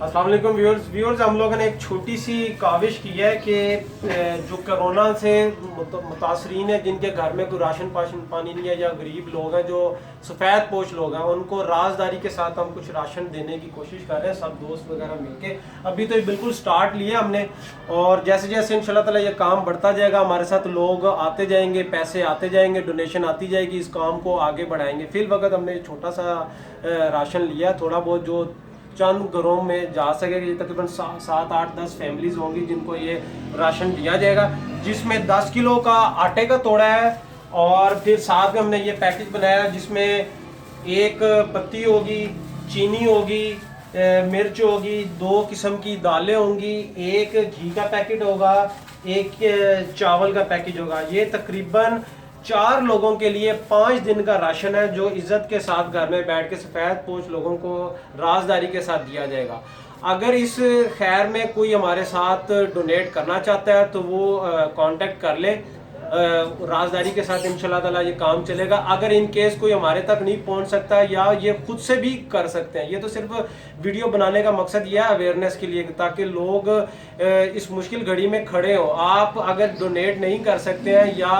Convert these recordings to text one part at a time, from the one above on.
अस्सलाम वालेकुम व्यूअर्स, हम लोगों ने एक छोटी सी काविश की है कि जो कोरोना से मुतासरीन है, जिनके घर में कोई राशन पानी नहीं है या गरीब लोग हैं, जो सफ़ेद पोश लोग हैं, उनको राजदारी के साथ हम कुछ राशन देने की कोशिश कर रहे हैं, सब दोस्त वगैरह मिलके। अभी तो ये बिल्कुल स्टार्ट लिया हमने, और जैसे जैसे इंशाल्लाह ताला ये काम बढ़ता जाएगा, हमारे साथ लोग आते जाएंगे, पैसे आते जाएंगे, डोनेशन आती जाएगी, इस काम को आगे बढ़ाएंगे। फिल वक्त हमने छोटा सा राशन लिया, थोड़ा बहुत जो चंद घरों में जा सकेगी। तकरीबन 7, 8, 10 फैमिलीज होंगी जिनको ये राशन दिया जाएगा, जिसमें 10 किलो का आटे का तोड़ा है, और फिर साथ में हमने ये पैकेज बनाया जिसमें एक पत्ती होगी, चीनी होगी, मिर्च होगी, 2 किस्म की दालें होंगी, एक घी का पैकेट होगा, एक चावल का पैकेज होगा। ये तकरीबन 4 लोगों के लिए 5 दिन का राशन है, जो इज्जत के साथ घर में बैठ के सफ़ेद पोश लोगों को राजदारी के साथ दिया जाएगा। अगर इस खैर में कोई हमारे साथ डोनेट करना चाहता है तो वो कांटेक्ट कर ले, राजदारी के साथ इंशाल्लाह ताला ये काम चलेगा। अगर इन केस कोई हमारे तक नहीं पहुंच सकता, या ये खुद से भी कर सकते हैं। ये तो सिर्फ वीडियो बनाने का मकसद ये है अवेयरनेस के लिए, ताकि लोग इस मुश्किल घड़ी में खड़े हों। आप अगर डोनेट नहीं कर सकते हैं या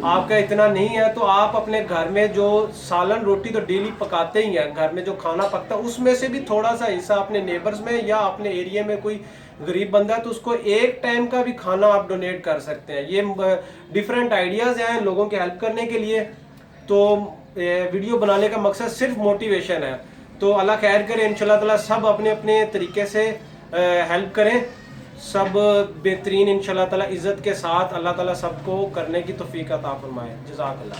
आपका इतना नहीं है, तो आप अपने घर में जो सालन रोटी तो डेली पकाते ही हैं, घर में जो खाना पकता है उसमें से भी थोड़ा सा हिस्सा अपने नेबर्स में या अपने एरिया में कोई गरीब बंदा है तो उसको एक टाइम का भी खाना आप डोनेट कर सकते हैं। ये डिफरेंट आइडियाज़ हैं लोगों की हेल्प करने के लिए। तो वीडियो बनाने का मकसद सिर्फ मोटिवेशन है। तो अल्लाह खैर करे, इंशाल्लाह ताला सब अपने अपने तरीके से हेल्प करें, सब बेहतरीन इंशाल्लाह ताला इज़्ज़त के साथ अल्लाह ताला सबको करने की तौफीक अता फरमाए। जज़ाकल्लाह।